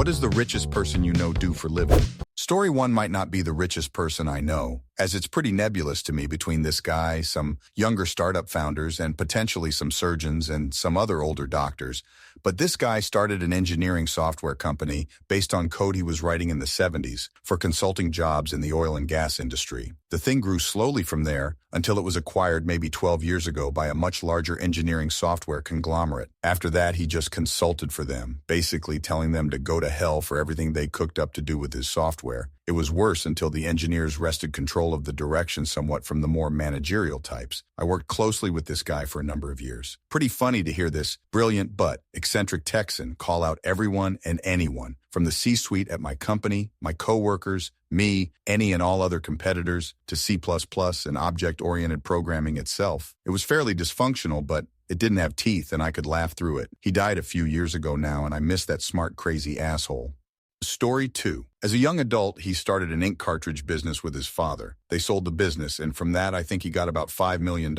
What does the richest person you know do for living? Story 1 might not be the richest person I know, as it's pretty nebulous to me between this guy, some younger startup founders, and potentially some surgeons and some other older doctors. But this guy started an engineering software company based on code he was writing in the 70s for consulting jobs in the oil and gas industry. The thing grew slowly from there until it was acquired maybe 12 years ago by a much larger engineering software conglomerate. After that, he just consulted for them, basically telling them to go to hell for everything they cooked up to do with his software. It was worse until the engineers wrested control of the direction somewhat from the more managerial types. I worked closely with this guy for a number of years. Pretty funny to hear this brilliant but eccentric Texan call out everyone and anyone, from the C-suite at my company, my coworkers, me, any and all other competitors, to C++ and object-oriented programming itself. It was fairly dysfunctional, but it didn't have teeth and I could laugh through it. He died a few years ago now and I miss that smart, crazy asshole. Story 2. As a young adult, he started an ink cartridge business with his father. They sold the business, and from that I think he got about $5 million.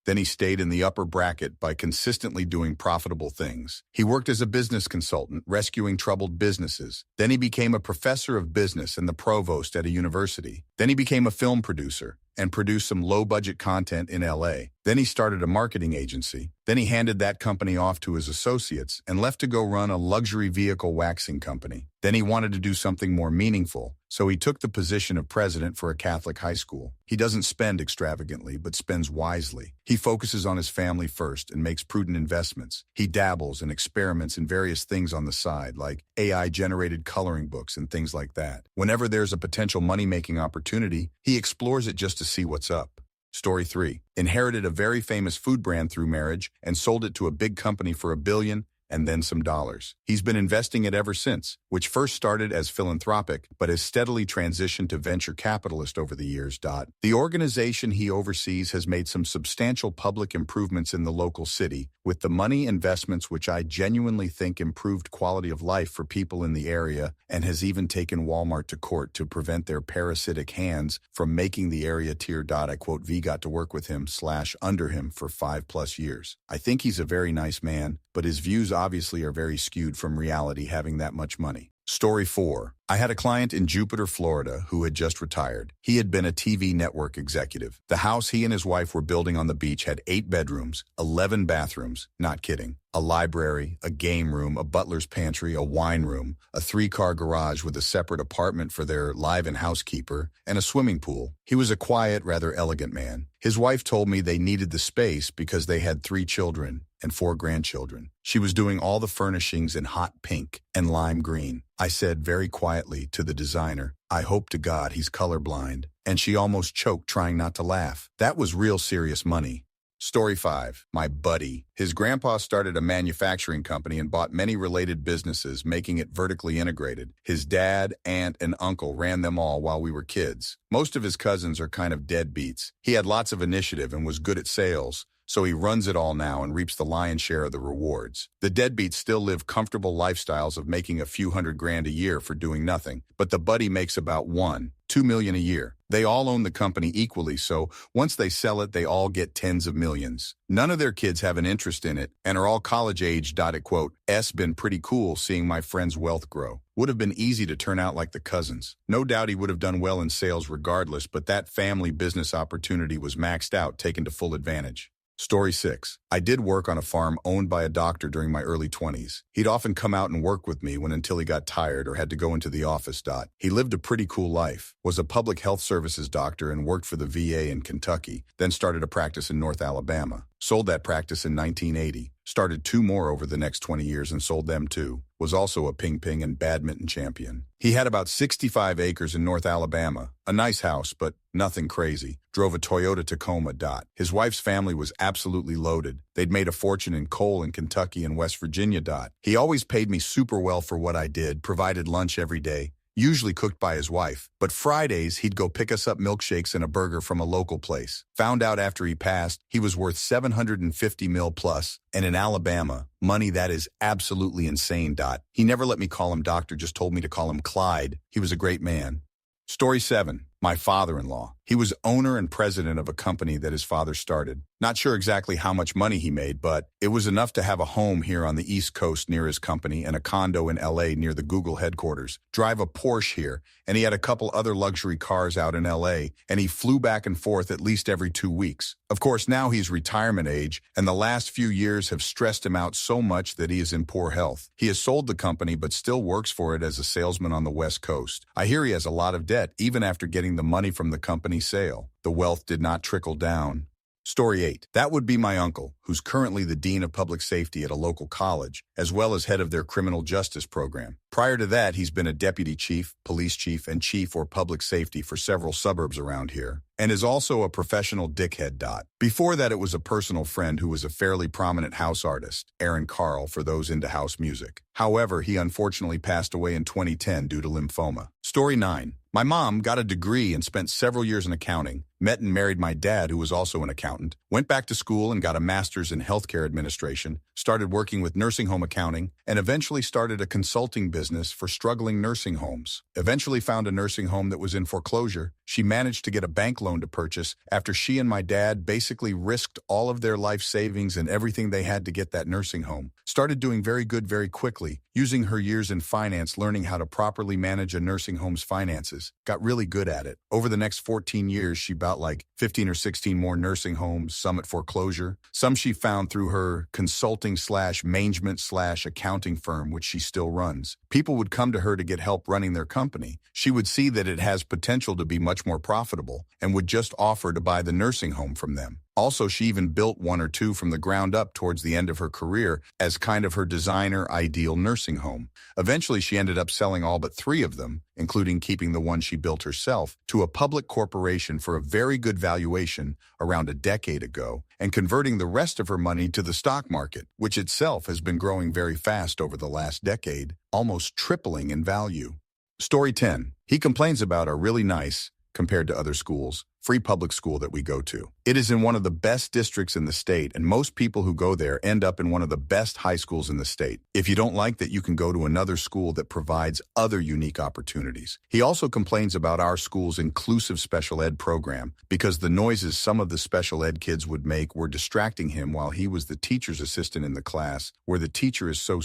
Then he stayed in the upper bracket by consistently doing profitable things. He worked as a business consultant, rescuing troubled businesses. Then he became a professor of business and the provost at a university. Then he became a film producer and produced some low-budget content in LA. Then he started a marketing agency. Then he handed that company off to his associates and left to go run a luxury vehicle waxing company. Then he wanted to do something more meaningful, so he took the position of president for a Catholic high school. He doesn't spend extravagantly, but spends wisely. He focuses on his family first and makes prudent investments. He dabbles and experiments in various things on the side, like AI-generated coloring books and things like that. Whenever there's a potential money-making opportunity, he explores it just to see what's up. Story 3. Inherited a very famous food brand through marriage and sold it to a big company for $1 billion and then some dollars. He's been investing it ever since, which first started as philanthropic, but has steadily transitioned to venture capitalist over the years. The organization he oversees has made some substantial public improvements in the local city, with the money investments which I genuinely think improved quality of life for people in the area, and has even taken Walmart to court to prevent their parasitic hands from making the area tier. I quote, V got to work with him / under him for 5+ years. I think he's a very nice man, but his views obviously are very skewed from reality having that much money. Story 4. I had a client in Jupiter, Florida, who had just retired. He had been a TV network executive. The house he and his wife were building on the beach had 8 bedrooms, 11 bathrooms, not kidding, a library, a game room, a butler's pantry, a wine room, a 3-car garage with a separate apartment for their live-in housekeeper, and a swimming pool. He was a quiet, rather elegant man. His wife told me they needed the space because they had 3 children and 4 grandchildren. She was doing all the furnishings in hot pink and lime green. I said very quietly to the designer, I hope to God he's colorblind, and she almost choked trying not to laugh. That was real serious money. Story 5. My buddy. His grandpa started a manufacturing company and bought many related businesses, making it vertically integrated. His dad, aunt, and uncle ran them all while we were kids. Most of his cousins are kind of deadbeats. He had lots of initiative and was good at sales, so he runs it all now and reaps the lion's share of the rewards. The deadbeats still live comfortable lifestyles of making a few $100,000 a year for doing nothing, but the buddy makes about $1-2 million a year. They all own the company equally, so once they sell it, they all get tens of millions. None of their kids have an interest in it and are all college-aged. It quote, "S been pretty cool seeing my friend's wealth grow. Would have been easy to turn out like the cousins. No doubt he would have done well in sales regardless, but that family business opportunity was maxed out, taken to full advantage." Story 6. I did work on a farm owned by a doctor during my early 20s. He'd often come out and work with me until he got tired or had to go into the office. He lived a pretty cool life, was a public health services doctor and worked for the VA in Kentucky, then started a practice in North Alabama. Sold that practice in 1980. Started 2 more over the next 20 years and sold them too. Was also a ping-pong and badminton champion. He had about 65 acres in North Alabama. A nice house, but nothing crazy. Drove a Toyota Tacoma. His wife's family was absolutely loaded. They'd made a fortune in coal in Kentucky and West Virginia. He always paid me super well for what I did, provided lunch every day, usually cooked by his wife, but Fridays he'd go pick us up milkshakes and a burger from a local place. Found out after he passed, he was worth $750 million plus, and in Alabama, money that is absolutely insane. He never let me call him doctor, just told me to call him Clyde. He was a great man. Story 7. My father-in-law. He was owner and president of a company that his father started. Not sure exactly how much money he made, but it was enough to have a home here on the East Coast near his company and a condo in LA near the Google headquarters, drive a Porsche here, and he had a couple other luxury cars out in LA, and he flew back and forth at least every 2 weeks. Of course, now he's retirement age, and the last few years have stressed him out so much that he is in poor health. He has sold the company but still works for it as a salesman on the West Coast. I hear he has a lot of debt, even after getting the money from the company sale. The wealth did not trickle down. Story 8. That would be my uncle, who's currently the dean of public safety at a local college, as well as head of their criminal justice program. Prior to that, he's been a deputy chief, police chief, and chief or public safety for several suburbs around here, and is also a professional dickhead. Before that, it was a personal friend who was a fairly prominent house artist, Aaron Carl, for those into house music. However, he unfortunately passed away in 2010 due to lymphoma. Story 9. My mom got a degree and spent several years in accounting, met and married my dad, who was also an accountant, went back to school and got a master's in healthcare administration, started working with nursing home accounting, and eventually started a consulting business for struggling nursing homes. Eventually found a nursing home that was in foreclosure. She managed to get a bank loan to purchase after she and my dad basically risked all of their life savings and everything they had to get that nursing home. Started doing very good very quickly, using her years in finance, learning how to properly manage a nursing home's finances. Got really good at it. Over the next 14 years, she bought like 15 or 16 more nursing homes, some at foreclosure. Some she found through her consulting/management/accounting firm, which she still runs. People would come to her to get help running their company. She would see that it has potential to be much more profitable and would just offer to buy the nursing home from them. Also, she even built one or two from the ground up towards the end of her career as kind of her designer ideal nursing home. Eventually, she ended up selling all but 3 of them, including keeping the one she built herself, to a public corporation for a very good valuation around a decade ago, and converting the rest of her money to the stock market, which itself has been growing very fast over the last decade, almost tripling in value. Story 10. He complains about our really nice, compared to other schools, free public school that we go to. It is in one of the best districts in the state, and most people who go there end up in one of the best high schools in the state. If you don't like that, you can go to another school that provides other unique opportunities. He also complains about our school's inclusive special ed program because the noises some of the special ed kids would make were distracting him while he was the teacher's assistant in the class, where the teacher is so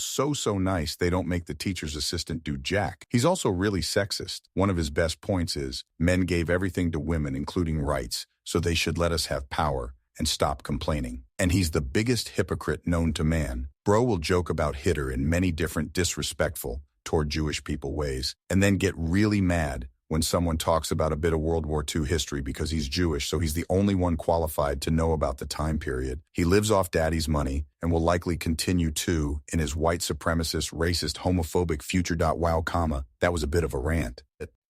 nice they don't make the teacher's assistant do jack. He's also really sexist. One of his best points is, men gave everything to women, including rights, so they should let us have power and stop complaining. And he's the biggest hypocrite known to man. Bro will joke about Hitler in many different disrespectful toward Jewish people ways, and then get really mad when someone talks about a bit of World War II history because he's Jewish, so he's the only one qualified to know about the time period. He lives off daddy's money and will likely continue to in his white supremacist, racist, homophobic future. Wow, comma, that was a bit of a rant.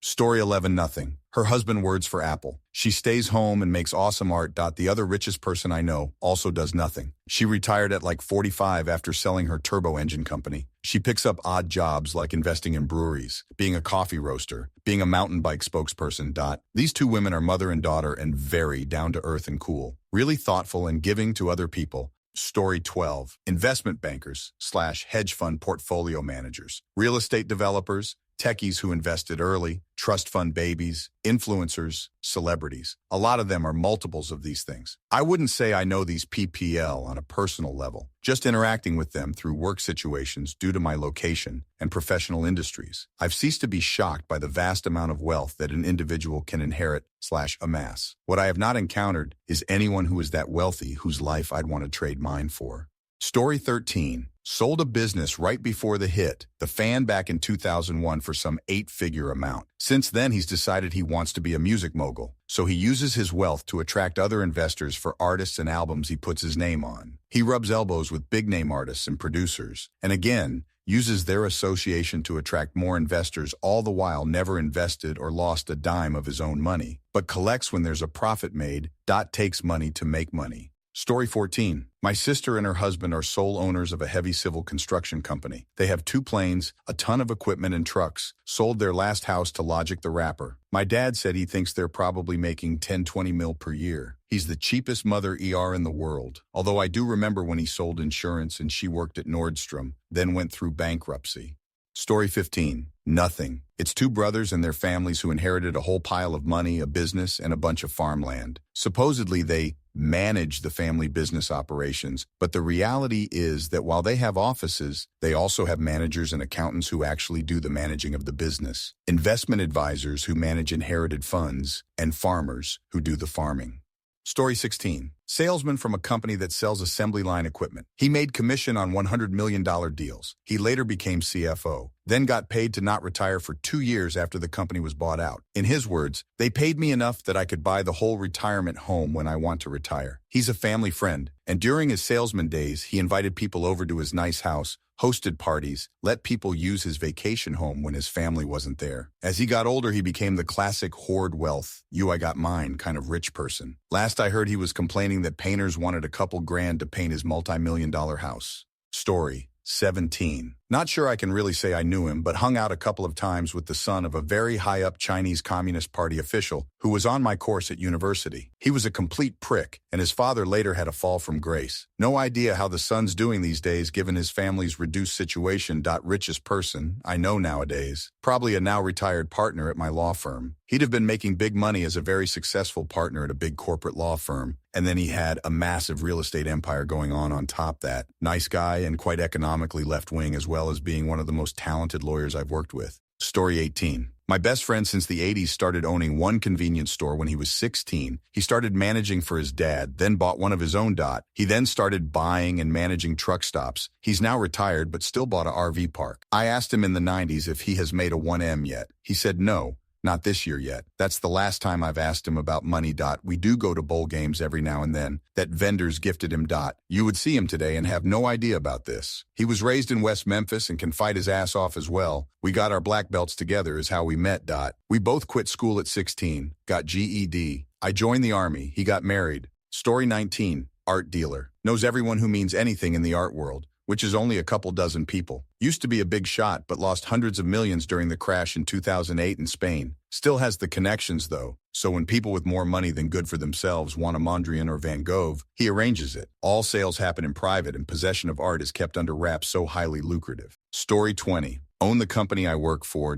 Story 11. Nothing. Her husband words for Apple. She stays home and makes awesome art. The other richest person I know also does nothing. She retired at like 45 after selling her turbo engine company. She picks up odd jobs like investing in breweries, being a coffee roaster, being a mountain bike spokesperson. These 2 women are mother and daughter and very down to earth and cool, really thoughtful and giving to other people. Story 12. Investment bankers/hedge fund portfolio managers, real estate developers, techies who invested early, trust fund babies, influencers, celebrities. A lot of them are multiples of these things. I wouldn't say I know these PPL on a personal level, just interacting with them through work situations due to my location and professional industries. I've ceased to be shocked by the vast amount of wealth that an individual can inherit/amass. What I have not encountered is anyone who is that wealthy whose life I'd want to trade mine for. Story 13. Sold a business right before the hit, the fan, back in 2001 for some 8-figure amount. Since then, he's decided he wants to be a music mogul, so he uses his wealth to attract other investors for artists and albums he puts his name on. He rubs elbows with big-name artists and producers, and again, uses their association to attract more investors, all the while never invested or lost a dime of his own money, but collects when there's a profit made. Takes money to make money. Story 14. My sister and her husband are sole owners of a heavy civil construction company. They have 2 planes, a ton of equipment and trucks, sold their last house to Logic the rapper. My dad said he thinks they're probably making 10-20 mil per year. He's the cheapest mother in the world. Although I do remember when he sold insurance and she worked at Nordstrom, then went through bankruptcy. Story 15. Nothing. It's two brothers and their families who inherited a whole pile of money, a business, and a bunch of farmland. Supposedly, they manage the family business operations, but the reality is that while they have offices, they also have managers and accountants who actually do the managing of the business, investment advisors who manage inherited funds, and farmers who do the farming. Story 16. Salesman from a company that sells assembly line equipment. He made commission on $100 million deals. He later became CFO, then got paid to not retire for 2 years after the company was bought out. In his words, "They paid me enough that I could buy the whole retirement home when I want to retire." He's a family friend, and during his salesman days, he invited people over to his nice house, hosted parties, let people use his vacation home when his family wasn't there. As he got older, he became the classic hoard wealth, I got mine kind of rich person. Last I heard, he was complaining that painters wanted a couple grand to paint his multi-million-dollar house. Story 17. Not sure I can really say I knew him, but hung out a couple of times with the son of a very high-up Chinese Communist Party official who was on my course at university. He was a complete prick, and his father later had a fall from grace. No idea how the son's doing these days given his family's reduced situation. Richest person I know nowadays. Probably a now retired partner at my law firm. He'd have been making big money as a very successful partner at a big corporate law firm, and then he had a massive real estate empire going on top that. Nice guy and quite economically left-wing, as well as being one of the most talented lawyers I've worked with. Story 18. My best friend since the 80s started owning one convenience store when he was 16. He started managing for his dad, then bought one of his own. He then started buying and managing truck stops. He's now retired but still bought a RV park. I asked him in the 90s if he has made a 1M yet. He said no. Not this year yet. That's the last time I've asked him about money. We do go to bowl games every now and then. That vendors gifted him. You would see him today and have no idea about this. He was raised in West Memphis and can fight his ass off as well. We got our black belts together is how we met. We both quit school at 16, got GED. I joined the Army. He got married. Story 19. Art dealer. Knows everyone who means anything in the art world, which is only a couple dozen people. Used to be a big shot, but lost hundreds of millions during the crash in 2008 in Spain. Still has the connections, though. So when people with more money than good for themselves want a Mondrian or Van Gogh, he arranges it. All sales happen in private, and possession of art is kept under wraps, so highly lucrative. Story 20. Own the company I work for.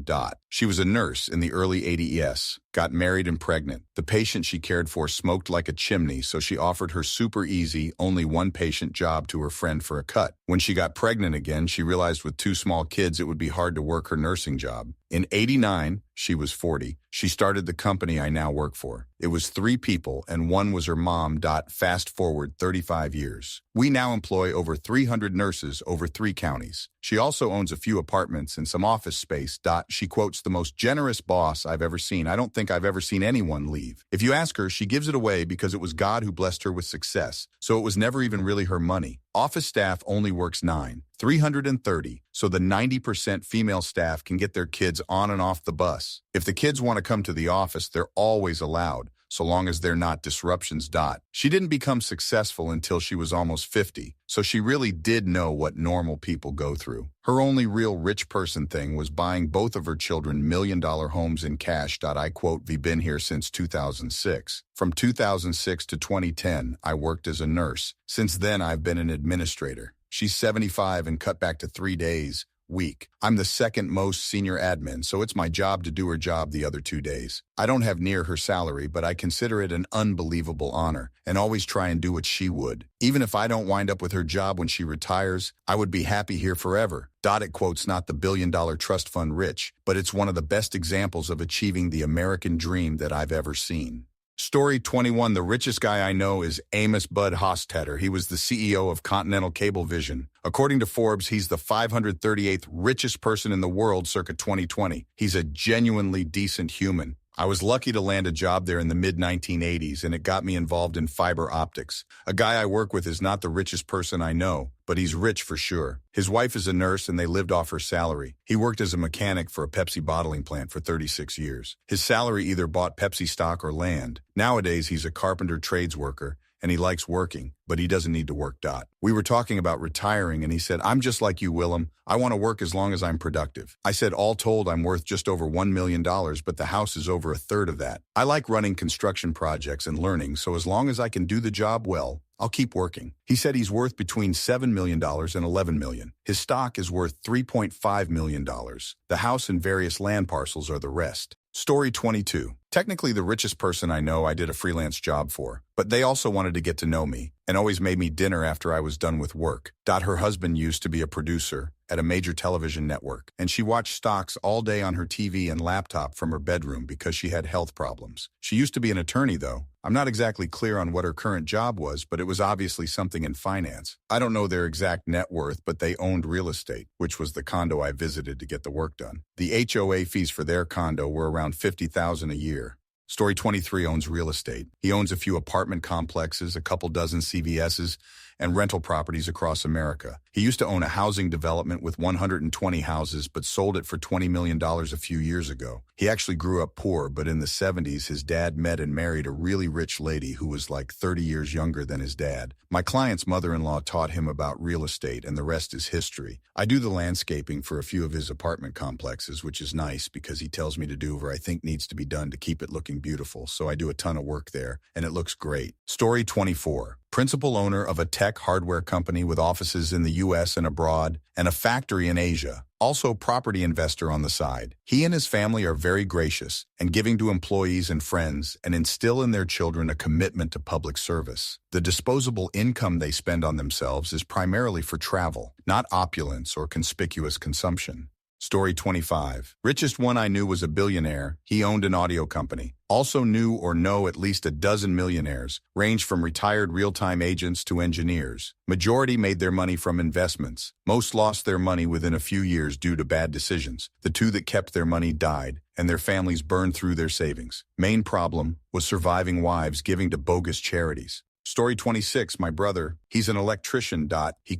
She was a nurse in the early 80s, got married and pregnant. The patient she cared for smoked like a chimney, so she offered her super easy, only one patient job to her friend for a cut. When she got pregnant again, she realized with 2 small kids it would be hard to work her nursing job. In 89, she was 40, she started the company I now work for. It was 3 people, and one was her mom. Fast forward 35 years. We now employ over 300 nurses over 3 counties. She also owns a few apartments and some office space. She quotes the most generous boss I've ever seen. I don't think I've ever seen anyone leave. If you ask her, she gives it away because it was God who blessed her with success, so it was never even really her money. Office staff only works 9, 330, so the 90% female staff can get their kids on and off the bus. If the kids want to come to the office, they're always allowed, so long as they're not disruptions. She didn't become successful until she was almost 50, so she really did know what normal people go through. Her only real rich person thing was buying both of her children $1 million homes in cash. I quote, "We've been here since 2006. From 2006 to 2010, I worked as a nurse. Since then, I've been an administrator." She's 75 and cut back to 3 days week. I'm the second most senior admin, so it's my job to do her job the other 2 days. I don't have near her salary, but I consider it an unbelievable honor and always try and do what she would. Even if I don't wind up with her job when she retires, I would be happy here forever. It quotes not the billion-dollar trust fund rich, but it's one of the best examples of achieving the American dream that I've ever seen. Story 21. The richest guy I know is Amos Bud Hofstadter. He was the CEO of Continental Cablevision. According to Forbes, he's the 538th richest person in the world circa 2020. He's a genuinely decent human. I was lucky to land a job there in the mid-1980s, and it got me involved in fiber optics. A guy I work with is not the richest person I know, but he's rich for sure. His wife is a nurse, and they lived off her salary. He worked as a mechanic for a Pepsi bottling plant for 36 years. His salary either bought Pepsi stock or land. Nowadays, he's a carpenter trades worker, and he likes working, but he doesn't need to work. We were talking about retiring, and he said, "I'm just like you, Willem. I want to work as long as I'm productive." I said, "All told, I'm worth just over $1 million, but the house is over a third of that. I like running construction projects and learning, so as long as I can do the job well, I'll keep working. He said he's worth between $7 million and $11 million. His stock is worth $3.5 million. The house and various land parcels are the rest. Story 22. Technically the richest person I know I did a freelance job for, but they also wanted to get to know me and always made me dinner after I was done with work. Her husband used to be a producer at a major television network, and she watched stocks all day on her TV and laptop from her bedroom because she had health problems. She used to be an attorney, though. I'm not exactly clear on what her current job was, but it was obviously something in finance. I don't know their exact net worth, but they owned real estate, which was the condo I visited to get the work done. The HOA fees for their condo were around $50,000 a year. Story 23 owns real estate. He owns a few apartment complexes, a couple dozen CVS's, and rental properties across America. He used to own a housing development with 120 houses, but sold it for $20 million a few years ago. He actually grew up poor, but in the 70s, his dad met and married a really rich lady who was like 30 years younger than his dad. My client's mother-in-law taught him about real estate, and the rest is history. I do the landscaping for a few of his apartment complexes, which is nice because he tells me to do what I think needs to be done to keep it looking beautiful, so I do a ton of work there, and it looks great. Story 24. Principal owner of a tech hardware company with offices in the U.S. and abroad, and a factory in Asia. Also property investor on the side. He and his family are very gracious and giving to employees and friends and instill in their children a commitment to public service. The disposable income they spend on themselves is primarily for travel, not opulence or conspicuous consumption. Story 25. Richest one I knew was a billionaire. He owned an audio company. Also knew or know at least a dozen millionaires, ranged from retired real-time agents to engineers. Majority made their money from investments. Most lost their money within a few years due to bad decisions. The two that kept their money died, and their families burned through their savings. Main problem was surviving wives giving to bogus charities. Story 26. My brother, he's an electrician. He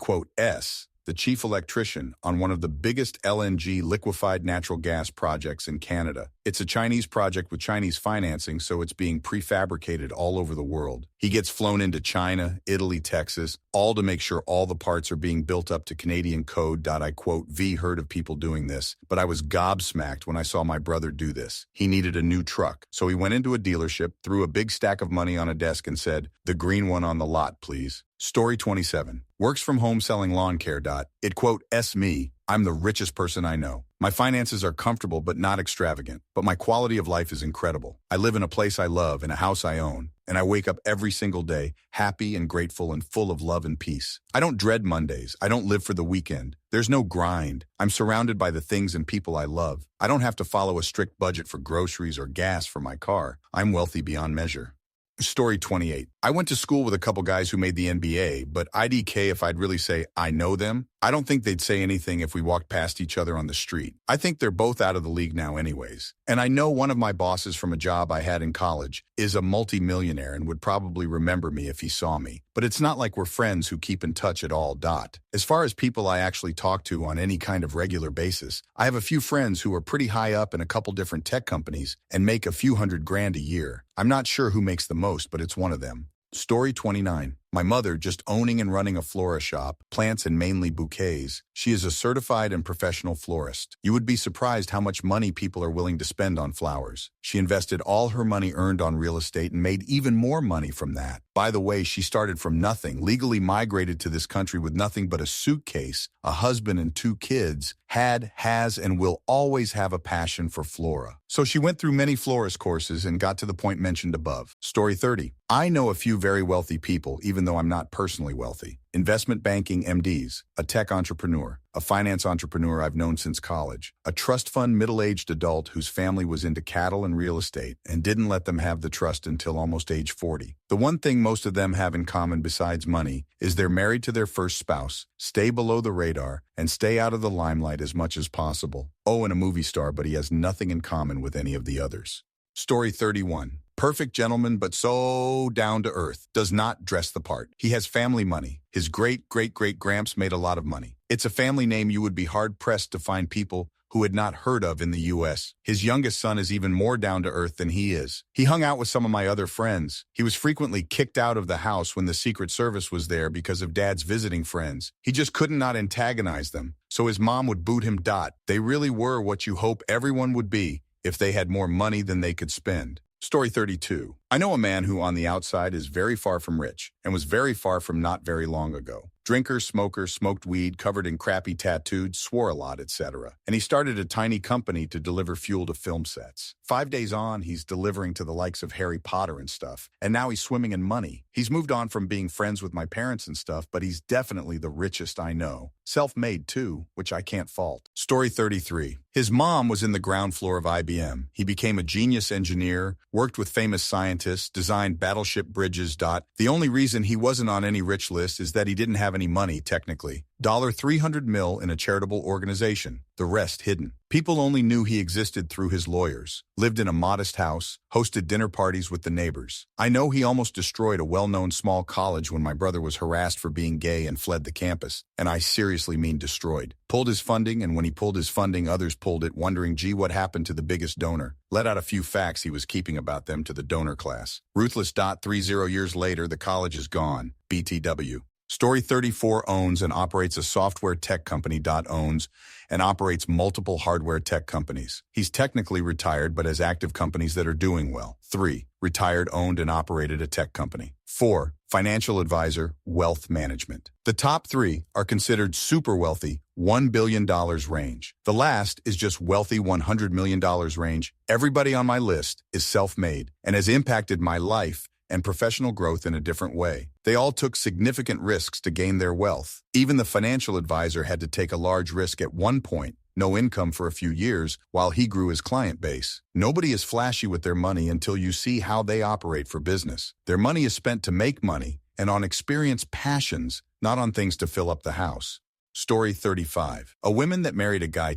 the chief electrician on one of the biggest LNG liquefied natural gas projects in Canada. It's a Chinese project with Chinese financing, so it's being prefabricated all over the world. He gets flown into China, Italy, Texas, all to make sure all the parts are being built up to Canadian code. I quote, heard of people doing this, but I was gobsmacked when I saw my brother do this. He needed a new truck, so he went into a dealership, threw a big stack of money on a desk and said, "The green one on the lot, please." Story 27. Works from home selling lawn care. It quote, me. I'm the richest person I know. My finances are comfortable but not extravagant, but my quality of life is incredible. I live in a place I love, in a house I own, and I wake up every single day happy and grateful and full of love and peace. I don't dread Mondays. I don't live for the weekend. There's no grind. I'm surrounded by the things and people I love. I don't have to follow a strict budget for groceries or gas for my car. I'm wealthy beyond measure. Story 28. I went to school with a couple guys who made the NBA, but IDK if I'd really say I know them. I don't think they'd say anything if we walked past each other on the street. I think they're both out of the league now anyways. And I know one of my bosses from a job I had in college is a multi-millionaire and would probably remember me if he saw me. But it's not like we're friends who keep in touch at all. As far as people I actually talk to on any kind of regular basis, I have a few friends who are pretty high up in a couple different tech companies and make a few $100,000 a year. I'm not sure who makes the most, but it's one of them. Story 29. My mother just owning and running a flora shop, plants and mainly bouquets. She is a certified and professional florist. You would be surprised how much money people are willing to spend on flowers. She invested all her money earned on real estate and made even more money from that. By the way, she started from nothing, legally migrated to this country with nothing but a suitcase, a husband and 2 kids, has, and will always have a passion for flora. So she went through many florist courses and got to the point mentioned above. Story 30. I know a few very wealthy people, even though I'm not personally wealthy. Investment banking MDs, a tech entrepreneur, a finance entrepreneur I've known since college, a trust fund middle-aged adult whose family was into cattle and real estate and didn't let them have the trust until almost age 40. The one thing most of them have in common besides money is they're married to their first spouse, stay below the radar, and stay out of the limelight as much as possible. And a movie star, but he has nothing in common with any of the others. Story 31. Perfect gentleman, but so down to earth. Does not dress the part. He has family money. His great-great-great-gramps made a lot of money. It's a family name you would be hard-pressed to find people who had not heard of in the U.S. His youngest son is even more down to earth than he is. He hung out with some of my other friends. He was frequently kicked out of the house when the Secret Service was there because of Dad's visiting friends. He just couldn't not antagonize them, so his mom would boot him. They really were what you hope everyone would be if they had more money than they could spend. Story 32. I know a man who on the outside is very far from rich and was very far from not very long ago. Drinker, smoker, smoked weed, covered in crappy tattoos, swore a lot, etc. And he started a tiny company to deliver fuel to film sets. 5 days on, he's delivering to the likes of Harry Potter and stuff. And now he's swimming in money. He's moved on from being friends with my parents and stuff, but he's definitely the richest I know. Self-made too, which I can't fault. Story 33. His mom was in the ground floor of IBM. He became a genius engineer, worked with famous scientists, designed battleship bridges. The only reason he wasn't on any rich list is that he didn't have any money, technically. $300 million in a charitable organization, the rest hidden. People only knew he existed through his lawyers, lived in a modest house, hosted dinner parties with the neighbors. I know he almost destroyed a well-known small college when my brother was harassed for being gay and fled the campus, and I seriously mean destroyed. Pulled his funding, and when he pulled his funding, others pulled it, wondering, gee, what happened to the biggest donor? Let out a few facts he was keeping about them to the donor class. Ruthless. 30 years later, the college is gone. BTW. Story 34. Owns and operates a software tech company. Owns and operates multiple hardware tech companies. He's technically retired but has active companies that are doing well. 3. Retired, owned, and operated a tech company. 4. Financial advisor, wealth management. The top 3 are considered super wealthy, $1 billion range. The last is just wealthy, $100 million range. Everybody on my list is self-made and has impacted my life and professional growth in a different way. They all took significant risks to gain their wealth. Even the financial advisor had to take a large risk at one point, no income for a few years, while he grew his client base. Nobody is flashy with their money until you see how they operate for business. Their money is spent to make money and on experienced passions, not on things to fill up the house. Story 35. A woman that married a guy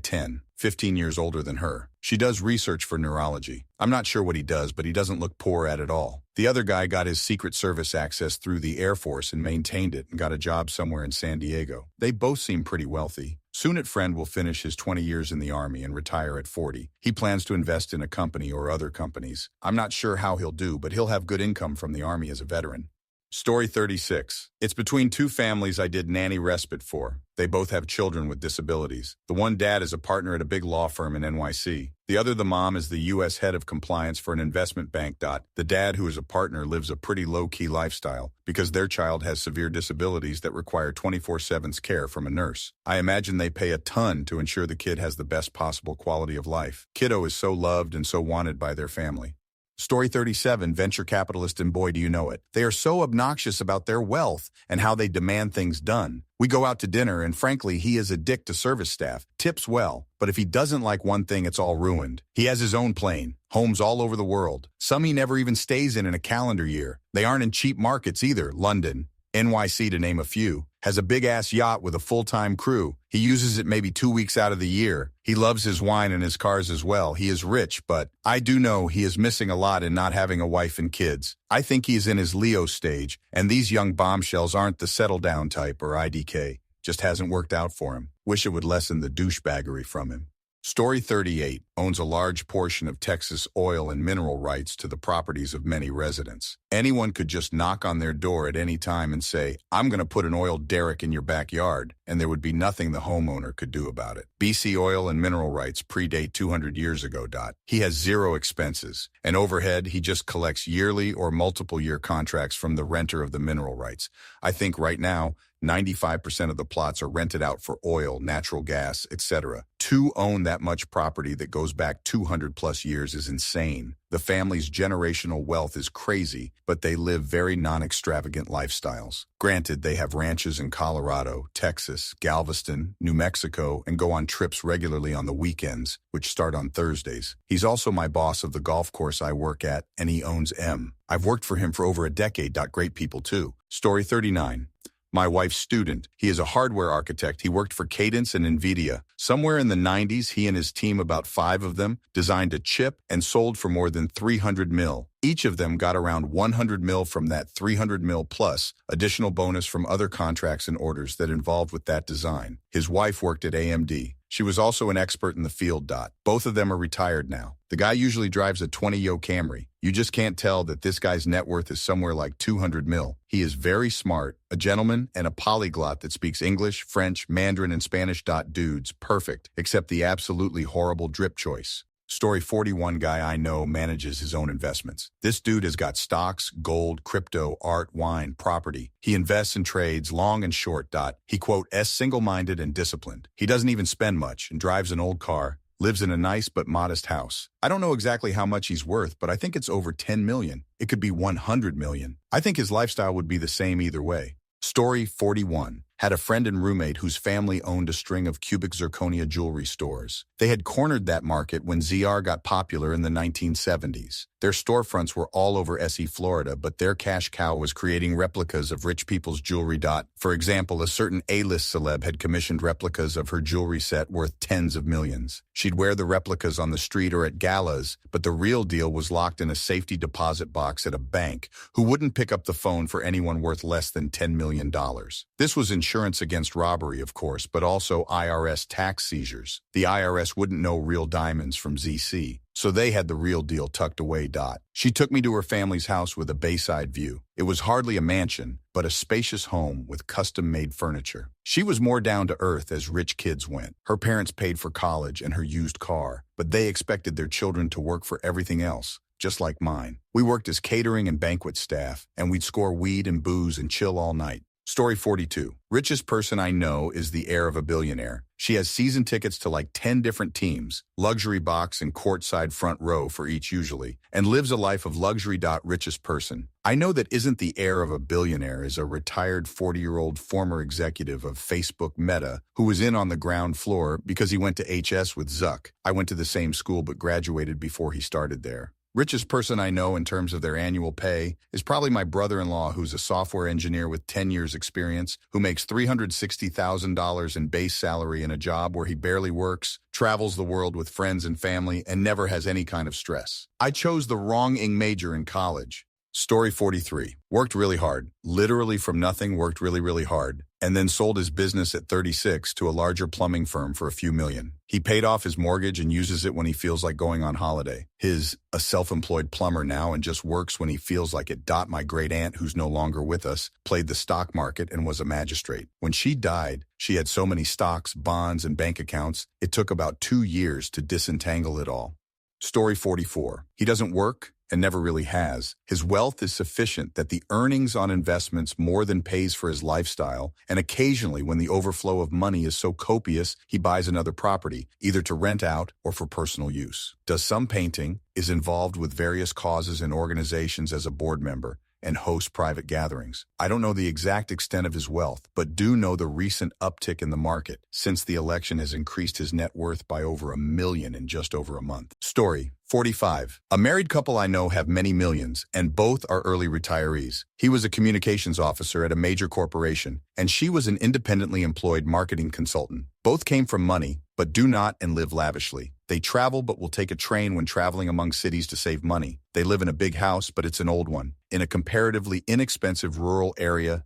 15 years older than her. She does research for neurology. I'm not sure what he does, but he doesn't look poor at all. The other guy got his Secret Service access through the Air Force and maintained it and got a job somewhere in San Diego. They both seem pretty wealthy. Soon friend will finish his 20 years in the Army and retire at 40. He plans to invest in a company or other companies. I'm not sure how he'll do, but he'll have good income from the Army as a veteran. Story 36. It's between two families I did nanny respite for. They both have children with disabilities. The one dad is a partner at a big law firm in NYC. The other, the mom, is the U.S. head of compliance for an investment bank. The dad, who is a partner, lives a pretty low-key lifestyle because their child has severe disabilities that require 24/7 care from a nurse. I imagine they pay a ton to ensure the kid has the best possible quality of life. Kiddo is so loved and so wanted by their family. Story 37. Venture capitalist, and boy do you know it. They are so obnoxious about their wealth and how they demand things done. We go out to dinner and frankly he is a dick to service staff, tips well, but if he doesn't like one thing it's all ruined. He has his own plane, homes all over the world. Some he never even stays in a calendar year. They aren't in cheap markets either. London, NYC to name a few. Has a big-ass yacht with a full-time crew. He uses it maybe 2 weeks out of the year. He loves his wine and his cars as well. He is rich, but I do know he is missing a lot in not having a wife and kids. I think he is in his Leo stage, and these young bombshells aren't the settle-down type or IDK. Just hasn't worked out for him. Wish it would lessen the douchebaggery from him. Story 38. Owns a large portion of Texas oil and mineral rights to the properties of many residents. Anyone could just knock on their door at any time and say, I'm going to put an oil derrick in your backyard, and there would be nothing the homeowner could do about it. BC oil and mineral rights predate 200 years ago. He has zero expenses. And overhead, he just collects yearly or multiple year contracts from the renter of the mineral rights. I think right now, 95% of the plots are rented out for oil, natural gas, etc. To own that much property that goes back 200 plus years is insane. The family's generational wealth is crazy, but they live very non-extravagant lifestyles. Granted, they have ranches in Colorado, Texas, Galveston, New Mexico, and go on trips regularly on the weekends, which start on Thursdays. He's also my boss of the golf course I work at, and he owns M. I've worked for him for over a decade. Great people too. Story 39. My wife's student. He is a hardware architect. He worked for Cadence and NVIDIA. Somewhere in the 90s, he and his team, about 5 of them, designed a chip and sold for more than 300 mil. Each of them got around 100 mil from that 300 mil plus additional bonus from other contracts and orders that involved with that design. His wife worked at AMD. She was also an expert in the field. Both of them are retired now. The guy usually drives a 20-yo Camry. You just can't tell that this guy's net worth is somewhere like 200 mil. He is very smart, a gentleman, and a polyglot that speaks English, French, Mandarin, and Spanish. Dudes, perfect, except the absolutely horrible drip choice. Story 41 guy I know manages his own investments. This dude has got stocks, gold, crypto, art, wine, property. He invests and trades long and short. He quote, "S single-minded and disciplined." He doesn't even spend much and drives an old car, lives in a nice but modest house. I don't know exactly how much he's worth, but I think it's over 10 million. It could be 100 million. I think his lifestyle would be the same either way. Story 41. Had a friend and roommate whose family owned a string of cubic zirconia jewelry stores. They had cornered that market when ZR got popular in the 1970s. Their storefronts were all over SE, Florida, but their cash cow was creating replicas of rich people's jewelry. For example, a certain A-list celeb had commissioned replicas of her jewelry set worth tens of millions. She'd wear the replicas on the street or at galas, but the real deal was locked in a safety deposit box at a bank who wouldn't pick up the phone for anyone worth less than $10 million. This was insurance against robbery, of course, but also IRS tax seizures. The IRS wouldn't know real diamonds from ZC, so they had the real deal tucked away. She took me to her family's house with a bayside view. It was hardly a mansion, but a spacious home with custom-made furniture. She was more down to earth as rich kids went. Her parents paid for college and her used car, but they expected their children to work for everything else, just like mine. We worked as catering and banquet staff, and we'd score weed and booze and chill all night. Story 42. Richest person I know is the heir of a billionaire. She has season tickets to like 10 different teams, luxury box and courtside front row for each usually, and lives a life of luxury. Richest person I know that isn't the heir of a billionaire is a retired 40-year-old former executive of Facebook Meta who was in on the ground floor because he went to HS with Zuck. I went to the same school but graduated before he started there. Richest person I know in terms of their annual pay is probably my brother-in-law, who's a software engineer with 10 years experience, who makes $360,000 in base salary in a job where he barely works, travels the world with friends and family, and never has any kind of stress. I chose the wrong major in college. Story 43. Worked really hard, literally from nothing, worked really, really hard, and then sold his business at 36 to a larger plumbing firm for a few million. He paid off his mortgage and uses it when he feels like going on holiday. A self-employed plumber now and just works when he feels like it. My great aunt, who's no longer with us, played the stock market and was a magistrate. When she died, she had so many stocks, bonds, and bank accounts, it took about 2 years to disentangle it all. Story 44. He doesn't work and never really has. His wealth is sufficient that the earnings on investments more than pays for his lifestyle, and occasionally when the overflow of money is so copious, he buys another property, either to rent out or for personal use. Does some painting, is involved with various causes and organizations as a board member, and hosts private gatherings. I don't know the exact extent of his wealth, but do know the recent uptick in the market since the election has increased his net worth by over $1 million in just over a month. Story 45. A married couple I know have many millions, and both are early retirees. He was a communications officer at a major corporation, and she was an independently employed marketing consultant. Both came from money, but do not and live lavishly. They travel but will take a train when traveling among cities to save money. They live in a big house, but it's an old one, in a comparatively inexpensive rural area.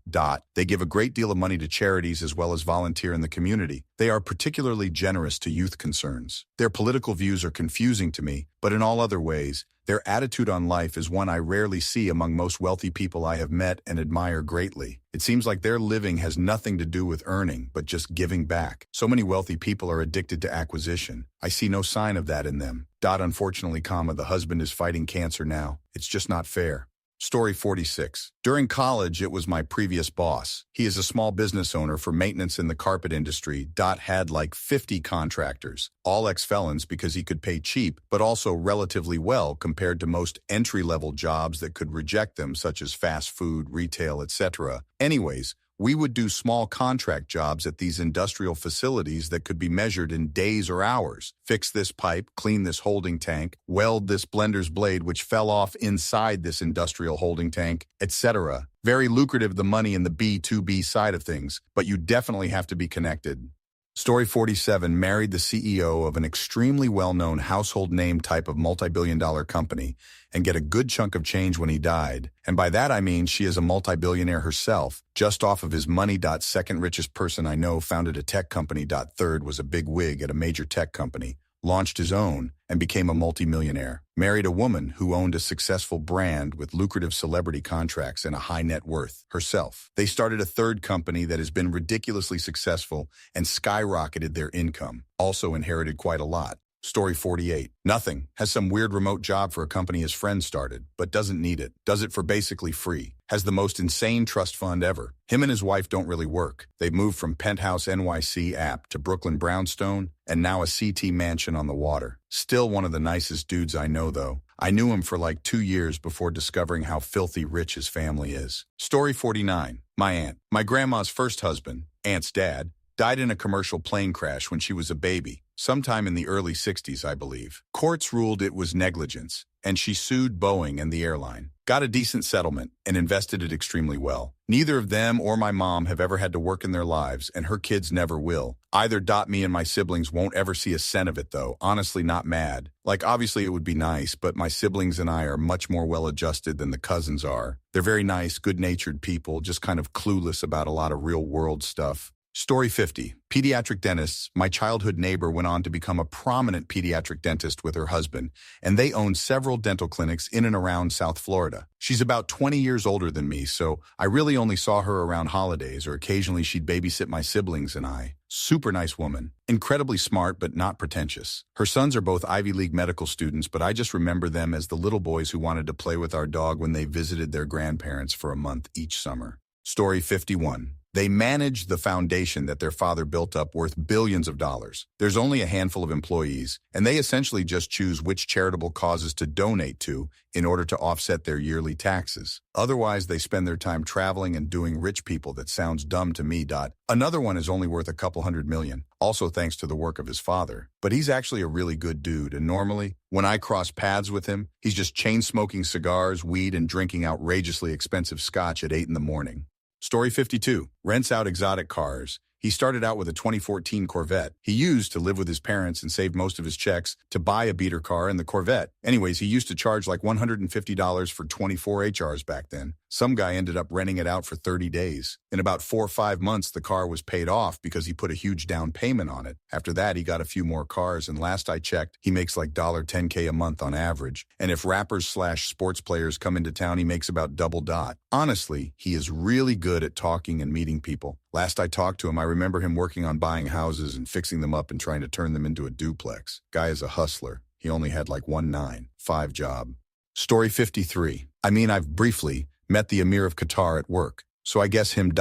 They give a great deal of money to charities as well as volunteer in the community. They are particularly generous to youth concerns. Their political views are confusing to me, but in all other ways, their attitude on life is one I rarely see among most wealthy people I have met and admire greatly. It seems like their living has nothing to do with earning, but just giving back. So many wealthy people are addicted to acquisition. I see no sign of that in them. Unfortunately, the husband is fighting cancer now. It's just not fair. Story 46. During college, it was my previous boss. He is a small business owner for maintenance in the carpet industry. Had like 50 contractors, all ex-felons because he could pay cheap, but also relatively well compared to most entry-level jobs that could reject them, such as fast food, retail, etc. Anyways, we would do small contract jobs at these industrial facilities that could be measured in days or hours. Fix this pipe, clean this holding tank, weld this blender's blade which fell off inside this industrial holding tank, etc. Very lucrative, the money in the B2B side of things, but you definitely have to be connected. Story 47. Married the CEO of an extremely well-known household name type of multi-billion-dollar company and get a good chunk of change when he died. And by that I mean she is a multi-billionaire herself, just off of his money. Second richest person I know founded a tech company. Third was a big wig at a major tech company, launched his own, and became a multi-millionaire. Married a woman who owned a successful brand with lucrative celebrity contracts and a high net worth herself. They started a third company that has been ridiculously successful and skyrocketed their income. Also inherited quite a lot. Story 48. Nothing. Has some weird remote job for a company his friend started, but doesn't need it. Does it for basically free. Has the most insane trust fund ever. Him and his wife don't really work. They've moved from Penthouse NYC app to Brooklyn Brownstone and now a CT mansion on the water. Still one of the nicest dudes I know, though. I knew him for like 2 years before discovering how filthy rich his family is. Story 49. My aunt. My grandma's first husband, aunt's dad, died in a commercial plane crash when she was a baby, sometime in the early 60s, I believe. Courts ruled it was negligence, and she sued Boeing and the airline. Got a decent settlement and invested it extremely well. Neither of them or my mom have ever had to work in their lives, and her kids never will. Either. Me and my siblings won't ever see a cent of it, though. Honestly, not mad. Like, obviously it would be nice, but my siblings and I are much more well-adjusted than the cousins are. They're very nice, good-natured people, just kind of clueless about a lot of real-world stuff. Story 50. Pediatric dentists. My childhood neighbor went on to become a prominent pediatric dentist with her husband, and they own several dental clinics in and around South Florida. She's about 20 years older than me, so I really only saw her around holidays, or occasionally she'd babysit my siblings and I. Super nice woman. Incredibly smart, but not pretentious. Her sons are both Ivy League medical students, but I just remember them as the little boys who wanted to play with our dog when they visited their grandparents for a month each summer. Story 51. They manage the foundation that their father built up worth billions of dollars. There's only a handful of employees, and they essentially just choose which charitable causes to donate to in order to offset their yearly taxes. Otherwise, they spend their time traveling and doing rich people. That sounds dumb to me. Another one is only worth a couple $100 million, also thanks to the work of his father. But he's actually a really good dude, and normally, when I cross paths with him, he's just chain-smoking cigars, weed, and drinking outrageously expensive scotch at 8 in the morning. Story 52. Rents out exotic cars. He started out with a 2014 Corvette. He used to live with his parents and saved most of his checks to buy a beater car and the Corvette. Anyways, he used to charge like $150 for 24 HRs back then. Some guy ended up renting it out for 30 days. In about 4 or 5 months, the car was paid off because he put a huge down payment on it. After that, he got a few more cars, and last I checked, he makes like $10K a month on average. And if rappers/sports players come into town, he makes about double. Honestly, he is really good at talking and meeting people. Last I talked to him, I remember him working on buying houses and fixing them up and trying to turn them into a duplex. Guy is a hustler. He only had like 1 9-5 job. Story 53. I've briefly met the Emir of Qatar at work, so I guess him.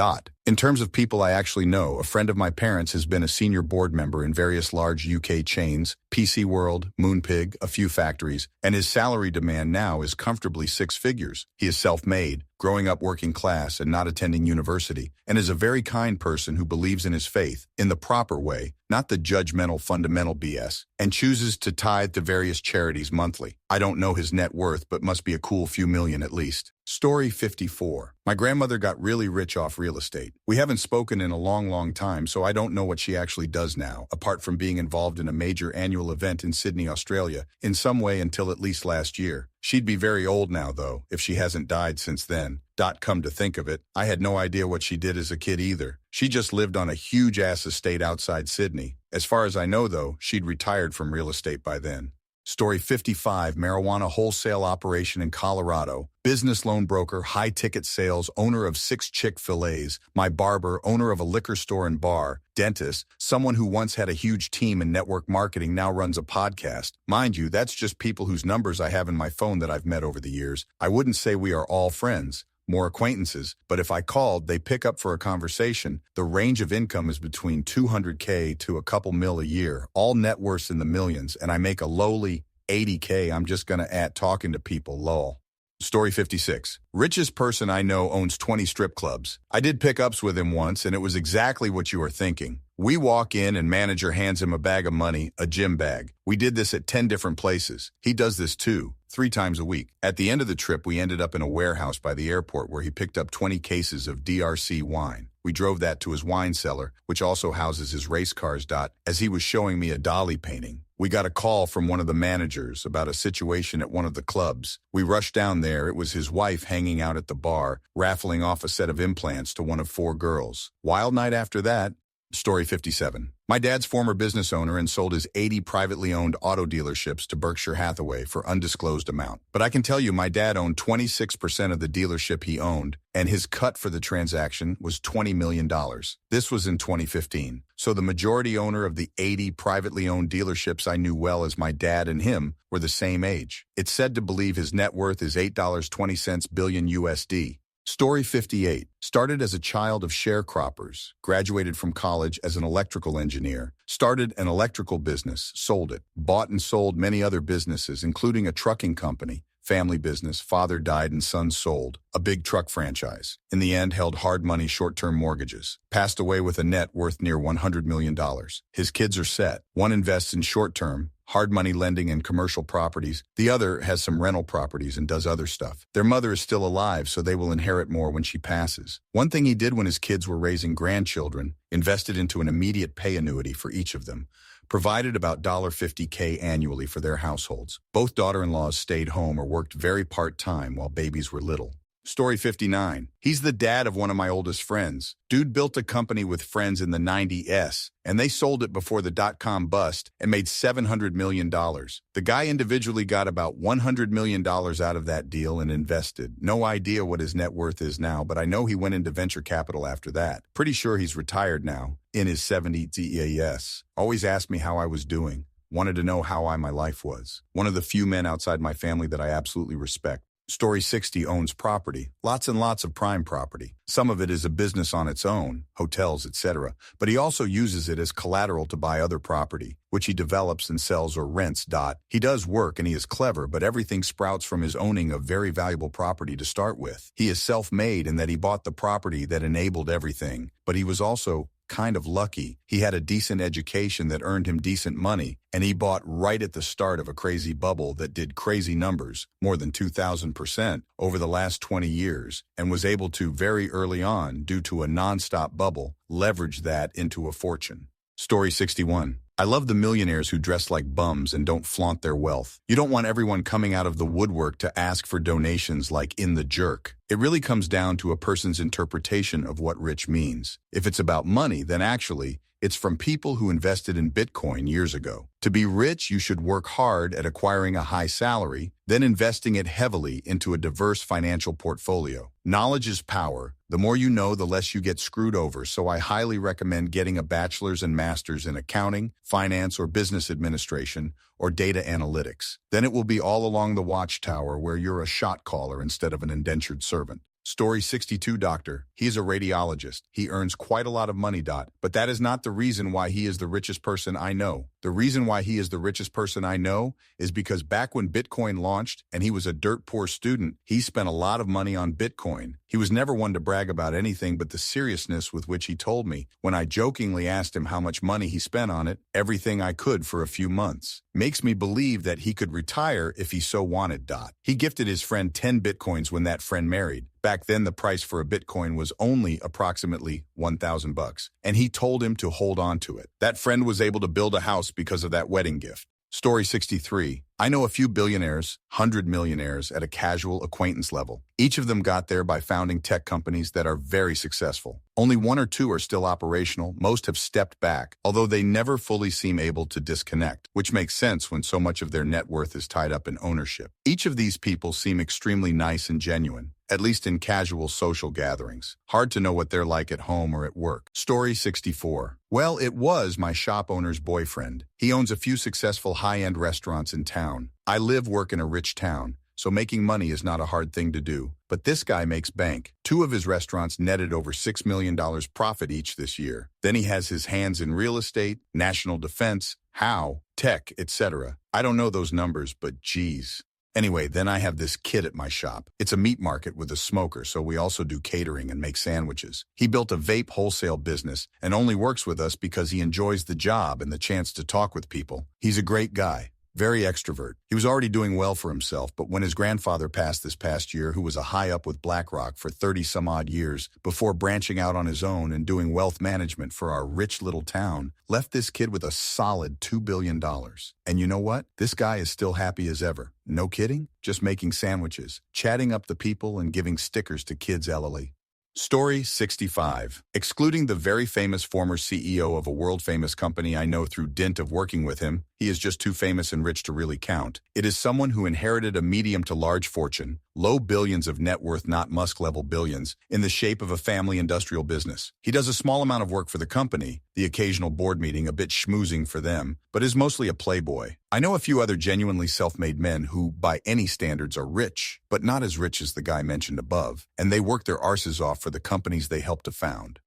In terms of people I actually know, a friend of my parents has been a senior board member in various large UK chains, PC World, Moonpig, a few factories, and his salary demand now is comfortably 6 figures. He is self-made, growing up working class and not attending university, and is a very kind person who believes in his faith, in the proper way, not the judgmental fundamental BS, and chooses to tithe to various charities monthly. I don't know his net worth, but must be a cool few million at least. Story 54. My grandmother got really rich off real estate. We haven't spoken in a long time, so I don't know what she actually does now, apart from being involved in a major annual event in Sydney, Australia, in some way until at least last year. She'd be very old now, though, if she hasn't died since then. Come to think of it, I had no idea what she did as a kid either. She just lived on a huge-ass estate outside Sydney. As far as I know, though, she'd retired from real estate by then. Story 55. Marijuana wholesale operation in Colorado. Business loan broker, high-ticket sales, owner of 6 Chick-fil-A's, my barber, owner of a liquor store and bar, dentist, someone who once had a huge team in network marketing now runs a podcast. Mind you, that's just people whose numbers I have in my phone that I've met over the years. I wouldn't say we are all friends, more acquaintances, but if I called, they pick up for a conversation. The range of income is between $200K to a couple mil a year, all net worths in the millions, and I make a lowly $80K. I'm just gonna add talking to people, lol. Story 56. Richest person I know owns 20 strip clubs. I did pick-ups with him once, and it was exactly what you are thinking. We walk in and manager hands him a bag of money, a gym bag. We did this at 10 different places. He does this too, 3 times a week. At the end of the trip, we ended up in a warehouse by the airport where he picked up 20 cases of DRC wine. We drove that to his wine cellar, which also houses his race cars. As he was showing me a Dali painting, we got a call from one of the managers about a situation at one of the clubs. We rushed down there. It was his wife hanging out at the bar, raffling off a set of implants to one of 4 girls. Wild night after that. Story 57. My dad's former business owner and sold his 80 privately owned auto dealerships to Berkshire Hathaway for undisclosed amount. But I can tell you my dad owned 26% of the dealership he owned, and his cut for the transaction was $20 million. This was in 2015. So the majority owner of the 80 privately owned dealerships I knew well as my dad and him were the same age. It's said to believe his net worth is $8.20 billion USD. Story 58. Started as a child of sharecroppers, graduated from college as an electrical engineer, started an electrical business, sold it, bought and sold many other businesses, including a trucking company, family business, father died and son sold, a big truck franchise. In the end, held hard money short-term mortgages, passed away with a net worth near $100 million. His kids are set. One invests in short-term, hard money lending and commercial properties. The other has some rental properties and does other stuff. Their mother is still alive, so they will inherit more when she passes. One thing he did when his kids were raising grandchildren, invested into an immediate pay annuity for each of them, provided about $50K annually for their households. Both daughter-in-laws stayed home or worked very part-time while babies were little. Story 59. He's the dad of one of my oldest friends. Dude built a company with friends in the 90s, and they sold it before the dot-com bust and made $700 million. The guy individually got about $100 million out of that deal and invested. No idea what his net worth is now, but I know he went into venture capital after that. Pretty sure he's retired now, in his 70s. Yes. Always asked me how I was doing. Wanted to know how my life was. One of the few men outside my family that I absolutely respect. Story 60 owns property, lots and lots of prime property. Some of it is a business on its own, hotels, etc. But he also uses it as collateral to buy other property, which he develops and sells or rents. He does work and he is clever, but everything sprouts from his owning of very valuable property to start with. He is self-made in that he bought the property that enabled everything, but he was also kind of lucky. He had a decent education that earned him decent money, and he bought right at the start of a crazy bubble that did crazy numbers, more than 2,000% over the last 20 years, and was able to very early on, due to a non-stop bubble, leverage that into a fortune. Story 61. I love the millionaires who dress like bums and don't flaunt their wealth. You don't want everyone coming out of the woodwork to ask for donations like in The Jerk. It really comes down to a person's interpretation of what rich means. If it's about money, then actually, it's from people who invested in Bitcoin years ago. To be rich, you should work hard at acquiring a high salary, then investing it heavily into a diverse financial portfolio. Knowledge is power. The more you know, the less you get screwed over, so I highly recommend getting a bachelor's and master's in accounting, finance, or business administration, or data analytics. Then it will be all along the watchtower where you're a shot caller instead of an indentured servant. Story 62. Doctor. He is a radiologist. He earns quite a lot of money. But that is not the reason why he is the richest person I know. The reason why he is the richest person I know is because back when Bitcoin launched and he was a dirt poor student, he spent a lot of money on Bitcoin. He was never one to brag about anything but the seriousness with which he told me when I jokingly asked him how much money he spent on it, everything I could for a few months. Makes me believe that he could retire if he so wanted. He gifted his friend 10 Bitcoins when that friend married. Back then, the price for a Bitcoin was only approximately $1,000, and he told him to hold on to it. That friend was able to build a house because of that wedding gift. Story 63. I know a few billionaires, 100 millionaires at a casual acquaintance level. Each of them got there by founding tech companies that are very successful. Only one or two are still operational. Most have stepped back, although they never fully seem able to disconnect, which makes sense when so much of their net worth is tied up in ownership. Each of these people seem extremely nice and genuine, at least in casual social gatherings. Hard to know what they're like at home or at work. Story 64. Well, it was my shop owner's boyfriend. He owns a few successful high-end restaurants in town. I work in a rich town, so making money is not a hard thing to do. But this guy makes bank. 2 of his restaurants netted over $6 million profit each this year. Then he has his hands in real estate, national defense, tech, etc. I don't know those numbers, but geez. Anyway, then I have this kid at my shop. It's a meat market with a smoker, so we also do catering and make sandwiches. He built a vape wholesale business and only works with us because he enjoys the job and the chance to talk with people. He's a great guy. Very extrovert. He was already doing well for himself, but when his grandfather passed this past year, who was a high-up with BlackRock for 30-some-odd years, before branching out on his own and doing wealth management for our rich little town, left this kid with a solid $2 billion. And you know what? This guy is still happy as ever. No kidding? Just making sandwiches, chatting up the people, and giving stickers to kids. LLE. Story 65. Excluding the very famous former CEO of a world-famous company I know through dint of working with him, he is just too famous and rich to really count. It is someone who inherited a medium to large fortune, low billions of net worth, not Musk-level billions, in the shape of a family industrial business. He does a small amount of work for the company, the occasional board meeting a bit schmoozing for them, but is mostly a playboy. I know a few other genuinely self-made men who, by any standards, are rich, but not as rich as the guy mentioned above, and they work their arses off for the companies they helped to found.